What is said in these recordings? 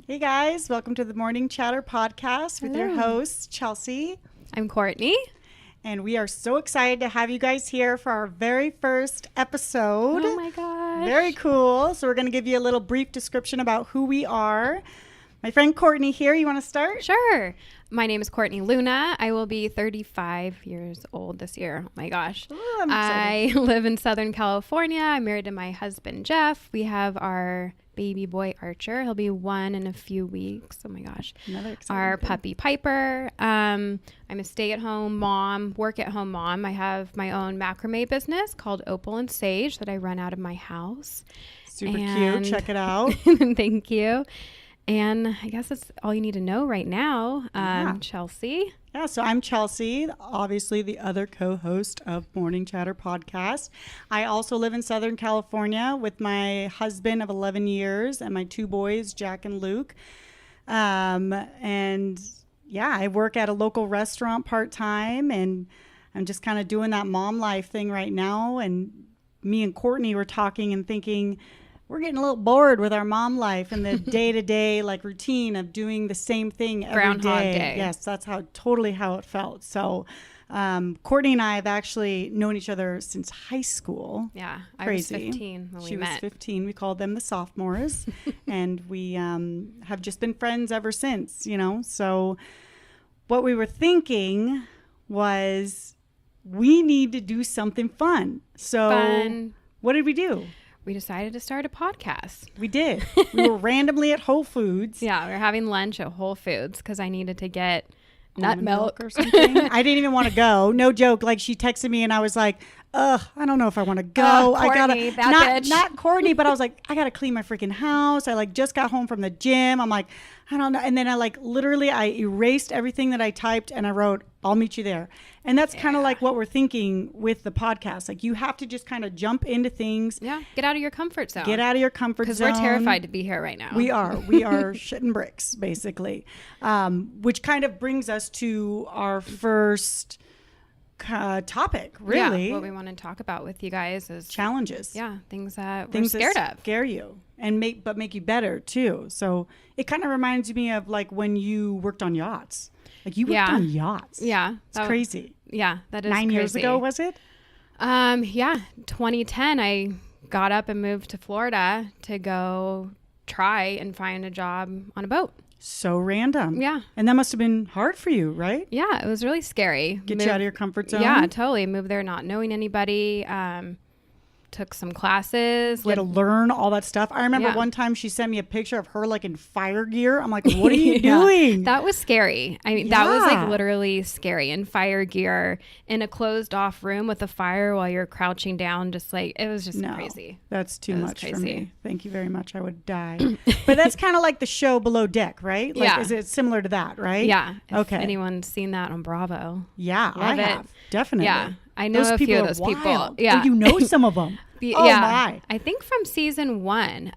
Hey guys, welcome to the Morning Chatter podcast with your hosts, Chelsea. I'm Courtney. And we are so excited to have you guys here for our very first episode. Oh my gosh. Very cool. So we're going to give you a little brief description about who we are. My friend Courtney here, you want to start? Sure. My name is Courtney Luna. I will be 35 years old this year. Oh my gosh. Oh, I'm excited. I live in Southern California. I'm married to my husband, Jeff. We have our baby boy, Archer. He'll be 1 in a few weeks. Oh my gosh. Another exciting Our thing. puppy, Piper. I'm a stay-at-home mom, work-at-home mom. I have my own macrame business called Opal and Sage that I run out of my house. Super cute. Check it out. Thank you. And I guess that's all you need to know right now. Chelsea. Yeah, so I'm Chelsea, obviously the other co-host of Morning Chatter podcast. I also live in Southern California with my husband of 11 years and my 2 boys, Jack and Luke. And yeah, I work at a local restaurant part-time, and I'm just kind of doing that mom life thing right now. And me and Courtney were talking and thinking, we're getting a little bored with our mom life and the day-to-day like routine of doing the same thing every Groundhog day. Day. Yes, that's totally how it felt. So Courtney and I have actually known each other since high school. Yeah, Crazy. I was 15 when we She was met. 15. We called them the sophomores. And we have just been friends ever since, you know. So what we were thinking was we need to do something fun. So what did we do? We decided to start a podcast. We did. We were randomly at Whole Foods. Yeah, we were having lunch at Whole Foods because I needed to get nut milk or something. I didn't even want to go. No joke. Like, she texted me and I was like, ugh, I don't know if I want to go. Courtney, not Courtney, but I was like, I gotta clean my freaking house. I like just got home from the gym. I'm like, I don't know. And then I like literally I erased everything that I typed and I wrote, I'll meet you there. And that's kind of like what we're thinking with the podcast. Like, you have to just kind of jump into things. Yeah, get out of your comfort zone. Get out of your comfort zone. Because we're terrified to be here right now. We are shitting bricks, basically. Which kind of brings us to our first topic, really. Yeah, what we want to talk about with you guys is challenges. Yeah, things that we're scared of. Scare you and make you better too. So it kind of reminds me of like when you worked on yachts. Like, you worked on yachts. Yeah. It's crazy. Yeah, that is 9 years crazy. ago, was it? Yeah, 2010 I got up and moved to Florida to go try and find a job on a boat. So random. Yeah. And that must have been hard for you, right? Yeah, it was really scary. Get you out of your comfort zone. Yeah, totally. Moved there not knowing anybody. Took some classes. You had to learn all that stuff. I remember one time she sent me a picture of her like in fire gear. I'm like, what are you doing? That was scary. I mean, that was like literally scary, in fire gear in a closed off room with a fire while you're crouching down. Just like, it was just crazy. That's too much for me. Thank you very much. I would die. But that's kind of like the show Below Deck, right? Like, is it similar to that, right? Yeah. Okay. If anyone's seen that on Bravo. Yeah, I have. Definitely. Yeah. I know a few of those people. Yeah. Oh, you know some of them. My. I think from season 1,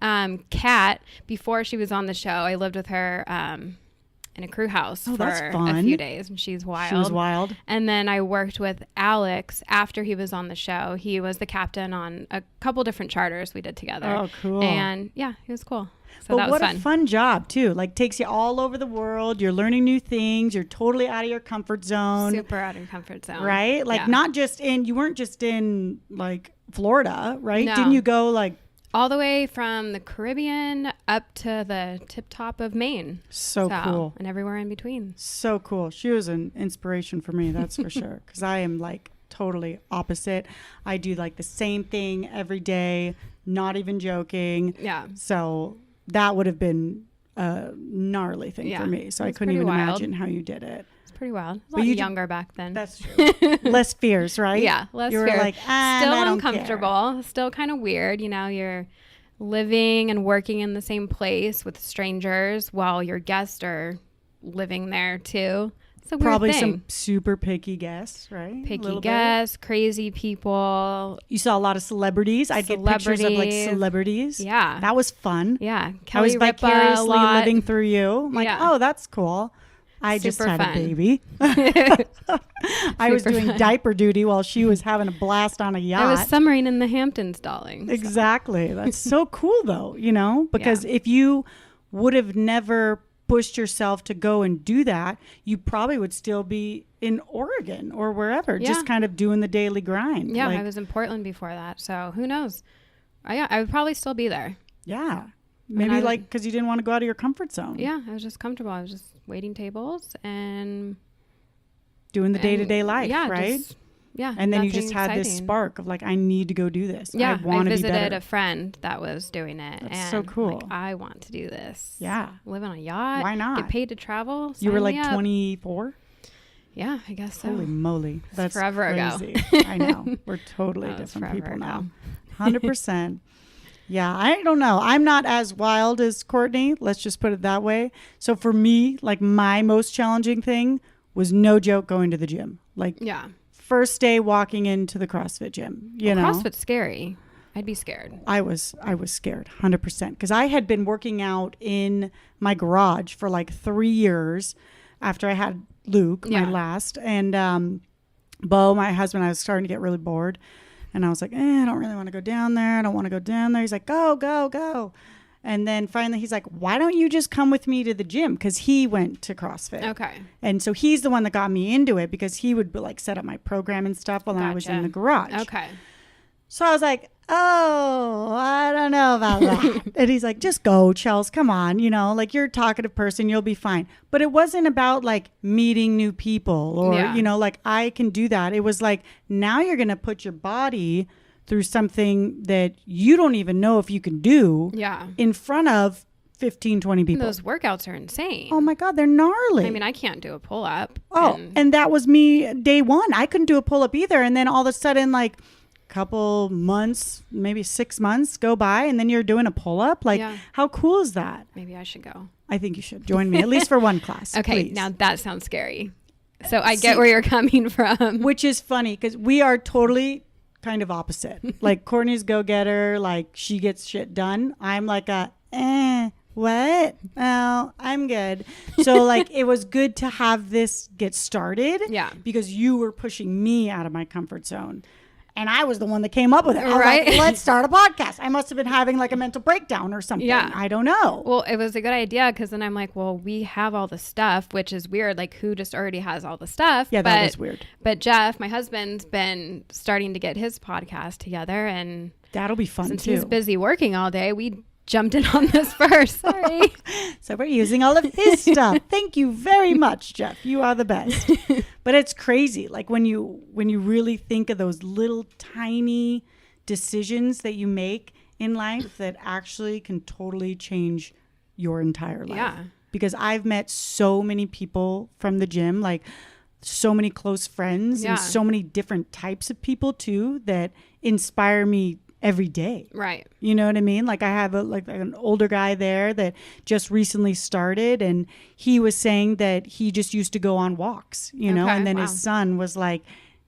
Kat, before she was on the show, I lived with her in a crew house for a few days, and she's wild. She was wild. And then I worked with Alex after he was on the show. He was the captain on a couple different charters we did together. Oh, cool. And yeah, he was cool. So but that was what a fun job too. Like, takes you all over the world. You're learning new things. You're totally out of your comfort zone. Super out of your comfort zone. Right? Like, you weren't just in like Florida, right? No. Didn't you go like all the way from the Caribbean up to the tip top of Maine? So cool. And everywhere in between. So cool. She was an inspiration for me, that's for sure. Because I am like totally opposite. I do like the same thing every day, not even joking. Yeah. So that would have been a gnarly thing for me. So I couldn't even imagine how you did it. It's pretty wild. I was a lot younger back then. That's true. Less fears, right? Yeah, less fears. You were like, still I don't uncomfortable. care. Still kind of weird. You know, you're living and working in the same place with strangers while your guests are living there too. It's a weird Probably thing. some super picky guests, right? Picky guests, crazy people. You saw a lot of celebrities. I'd get pictures of like celebrities. Yeah. That was fun. Yeah. I was vicariously living through you. I'm like, oh, that's cool. I just Super had fun. a baby. I was doing diaper duty while she was having a blast on a yacht. I was summering in the Hamptons, darling. Exactly. That's so cool though, you know, because if you would have never pushed yourself to go and do that, you probably would still be in Oregon or wherever, just kind of doing the daily grind. Yeah, I was in Portland before that, so who knows? I would probably still be there. Yeah, maybe because you didn't want to go out of your comfort zone. Yeah, I was just comfortable. I was just waiting tables and doing the day-to-day life, right? And then you just had this spark of like, I need to go do this. Yeah, I visited a friend that was doing it. That's so cool. Like, I want to do this. Yeah. Live on a yacht. Why not? Get paid to travel. You were like 24? Yeah, I guess so. Holy moly. That's forever crazy. ago. I know. We're totally different people now. 100%. Yeah, I don't know. I'm not as wild as Courtney. Let's just put it that way. So for me, like my most challenging thing was no joke going to the gym. Like, first day walking into the CrossFit gym, you know. CrossFit's scary. I'd be scared. I was scared 100% because I had been working out in my garage for like 3 years after I had Luke, my last, and Bo, my husband. I was starting to get really bored, and I was like, I don't really want to go down there. I don't want to go down there. He's like, go. And then finally he's like, why don't you just come with me to the gym? Because he went to CrossFit. Okay. And so he's the one that got me into it because he would like set up my program and stuff while I was in the garage. Okay. So I was like, I don't know about that. And he's like, just go, Chels, come on. You know, like you're a talkative person, you'll be fine. But it wasn't about like meeting new people or, you know, like I can do that. It was like, now you're going to put your body through something that you don't even know if you can do in front of 15, 20 people. Those workouts are insane. Oh my God, they're gnarly. I mean, I can't do a pull-up. And that was me day one. I couldn't do a pull-up either. And then all of a sudden, like a couple months, maybe 6 months go by and then you're doing a pull-up. Like, how cool is that? Maybe I should go. I think you should join me, at least for one class. Okay, please. Now that sounds scary. So I get where you're coming from. Which is funny because we are totally kind of opposite. Like Courtney's go-getter, like she gets shit done. I'm like what? Oh, I'm good. So like it was good to have this get started because you were pushing me out of my comfort zone. And I was the one that came up with it. I was like, let's start a podcast. I must have been having like a mental breakdown or something. Yeah. I don't know. Well, it was a good idea because then I'm like, well, we have all the stuff, which is weird. Like who just already has all the stuff? Yeah, that is weird. But Jeff, my husband's been starting to get his podcast together. And that'll be fun since too. He's busy working all day, we jumped in on this first. Sorry. So we're using all of his stuff. Thank you very much, Jeff. You are the best. But it's crazy. Like when you really think of those little tiny decisions that you make in life that actually can totally change your entire life. Yeah. Because I've met so many people from the gym, like so many close friends and so many different types of people too that inspire me every day. Right. You know what I mean? Like I have an older guy there that just recently started and he was saying that he just used to go on walks, you know, and then his son was like,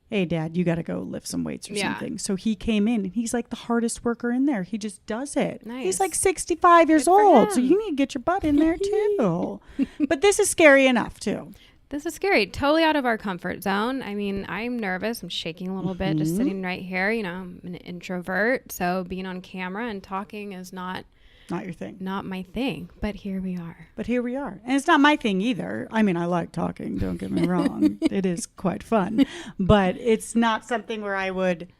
hey Dad, you got to go lift some weights or something. So he came in and he's like the hardest worker in there. He just does it. Nice. He's like 65 years old. So you need to get your butt in there too. But this is scary enough too. This is scary. Totally out of our comfort zone. I mean, I'm nervous. I'm shaking a little bit just sitting right here. You know, I'm an introvert. So being on camera and talking is not your thing. Not my thing. But here we are. And it's not my thing either. I mean, I like talking. Don't get me wrong. It is quite fun. But it's not something where I would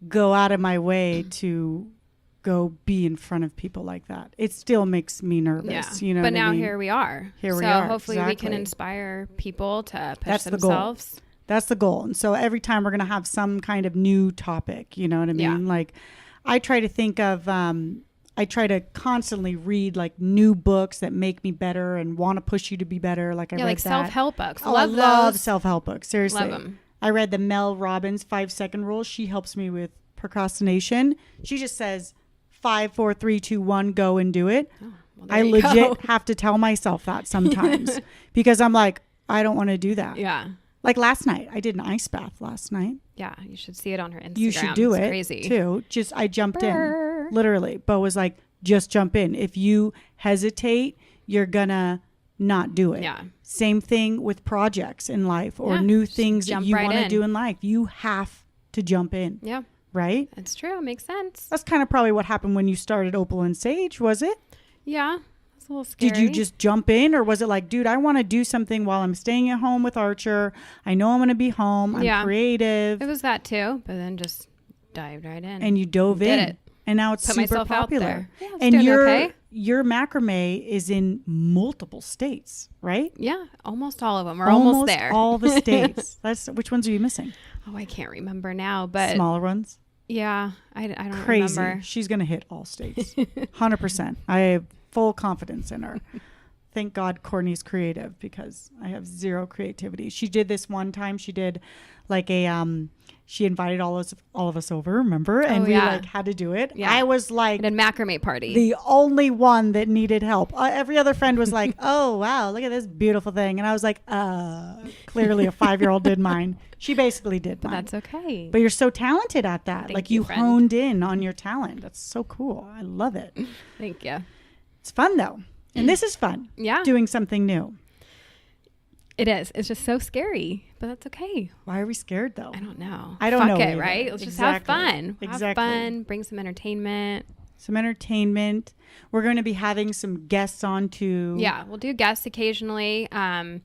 go out of my way to go be in front of people like that. It still makes me nervous. You know, but now here we are. Here we are. So hopefully we can inspire people to push themselves. That's the goal. And so every time we're going to have some kind of new topic, you know what I mean? Like I try to think of, I try to constantly read like new books that make me better and want to push you to be better. Like I read like that. Self-help books. Oh, I love self-help books. Seriously. Love them. I read the Mel Robbins 5-second rule. She helps me with procrastination. She just says 5, 4, 3, 2, 1, go and do it. Oh, well, I legit have to tell myself that sometimes because I'm like, I don't want to do that. Yeah. Like last night, I did an ice bath last night. Yeah, you should see it on her Instagram. You should do it crazy. too. Just I jumped in, literally. Bo was like, just jump in. If you hesitate, you're gonna not do it. Yeah. Same thing with projects in life or new things that you want to do in life. You have to jump in. Yeah. Right? That's true. It makes sense. That's kind of probably what happened when you started Opal and Sage, was it? Yeah. It's a little scary. Did you just jump in, or was it like, dude, I want to do something while I'm staying at home with Archer. I know I'm going to be home. I'm creative. It was that too, but then just dived right in. And you dove in. Did it. And now it's Put super myself popular. out there. Yeah, and okay. your macrame is in multiple states, right? Yeah, almost all of them. We're almost there. All the states. Which ones are you missing? Oh, I can't remember now, but smaller ones. Yeah, I don't Crazy. remember. She's gonna hit all states, 100%. I have full confidence in her. Thank God Courtney's creative, because I have zero creativity. She did this one time. She did like she invited all of us over, remember? And we like had to do it. Yeah. I was like at a macrame party. The only one that needed help. Every other friend was like, "Oh, wow, look at this beautiful thing." And I was like, clearly a 5-year-old did mine. She basically did mine. But that's okay. But you're so talented at that. Thank like you, honed in on your talent. That's so cool. I love it. Thank you. It's fun though. And this is fun. Yeah. Doing something new. It is. It's just so scary, but that's okay. Why are we scared though? I don't know. I don't know. Fuck it, right? Let's just have fun. Exactly. Have fun. Bring some entertainment. We're going to be having some guests on too. Yeah, we'll do guests occasionally. Our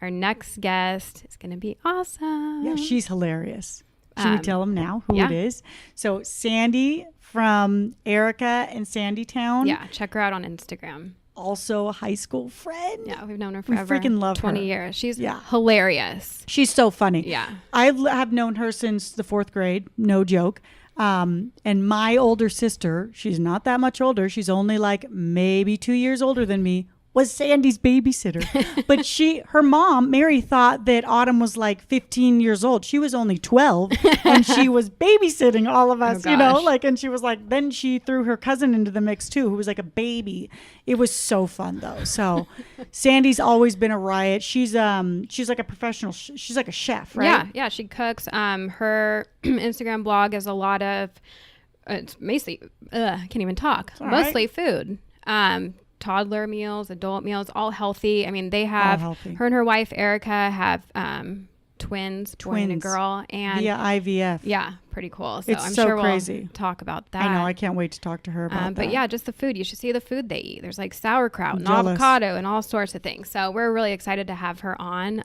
next guest is going to be awesome. Yeah, she's hilarious. Should we tell them now who it is? So Sandy from Erica and Sandytown. Yeah, check her out on Instagram. Also a high school friend. Yeah, we've known her forever. We freaking love 20 years. She's hilarious. She's so funny. Yeah. I have known her since the 4th grade. No joke. And my older sister, she's not that much older. She's only like maybe 2 years older than me, was Sandy's babysitter. But her mom, Mary, thought that Autumn was like 15 years old. She was only 12 and she was babysitting all of us, and she was like, then she threw her cousin into the mix too, who was like a baby. It was so fun though. So Sandy's always been a riot. She's like a professional. She's like a chef, right? Yeah. She cooks. Her Instagram blog is a lot of, it's mostly, I can't even talk. Mostly food. Toddler meals, adult meals, all healthy. I mean, they have, her and her wife, Erica, have twins, boy and a girl. And via IVF. Yeah, pretty cool. So it's I'm so sure crazy. We'll talk about that. I know. I can't wait to talk to her about that. But yeah, just the food. You should see the food they eat. There's like sauerkraut and avocado and all sorts of things. So we're really excited to have her on.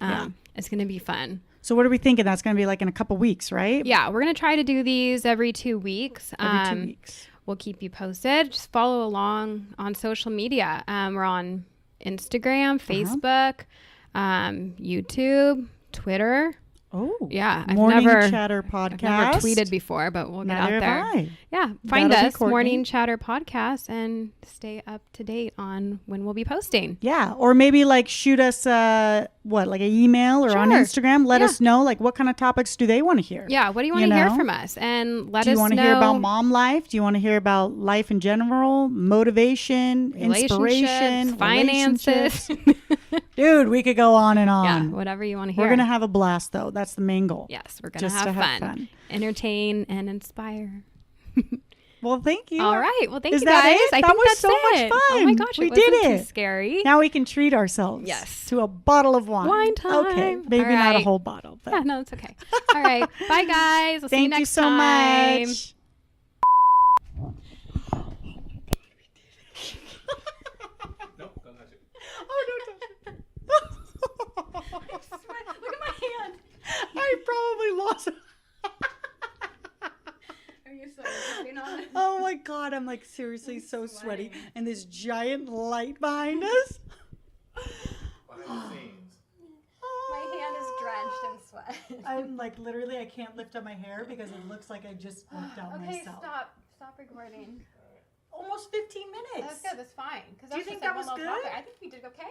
It's going to be fun. So what are we thinking? That's going to be like in a couple weeks, right? Yeah, we're going to try to do these every 2 weeks. Every 2 weeks. We'll keep you posted. Just follow along on social media. We're on Instagram, Facebook, YouTube, Twitter. Oh, yeah. Morning Chatter Podcast. I've never tweeted before, but we'll get out there. Yeah, find us, Morning Chatter Podcast, and stay up to date on when we'll be posting. Yeah, or maybe like shoot us like an email or on Instagram. Let us know like what kind of topics do they want to hear. Yeah, what do you want to hear from us? And let us know. Do you want to hear about mom life? Do you want to hear about life in general, motivation, inspiration, finances? Dude, we could go on and on. Yeah, whatever you want to hear. We're going to have a blast though. That's the main goal. Yes, we're going to have fun. Entertain and inspire. Well, thank you. All right. Well, thank you guys. I think that's so much fun. Oh my gosh, we did it. Too scary. Now we can treat ourselves. Yes. To a bottle of wine. Wine time. Okay. Maybe not a whole bottle. But. Yeah, no, it's okay. All right. Bye, guys. We'll see you next time. Thank you so much. Nope, don't touch it. Oh, don't touch it. Look at my hand. I probably lost it. Are you sweating on it? Oh my God, I'm like seriously so sweaty. And this giant light behind us. Behind the scenes. My hand is drenched in sweat. I'm like literally I can't lift up my hair because it looks like I just worked out myself. Okay, stop recording. Almost 15 minutes. That's good. That's fine. Do you think that was good? I think we did okay.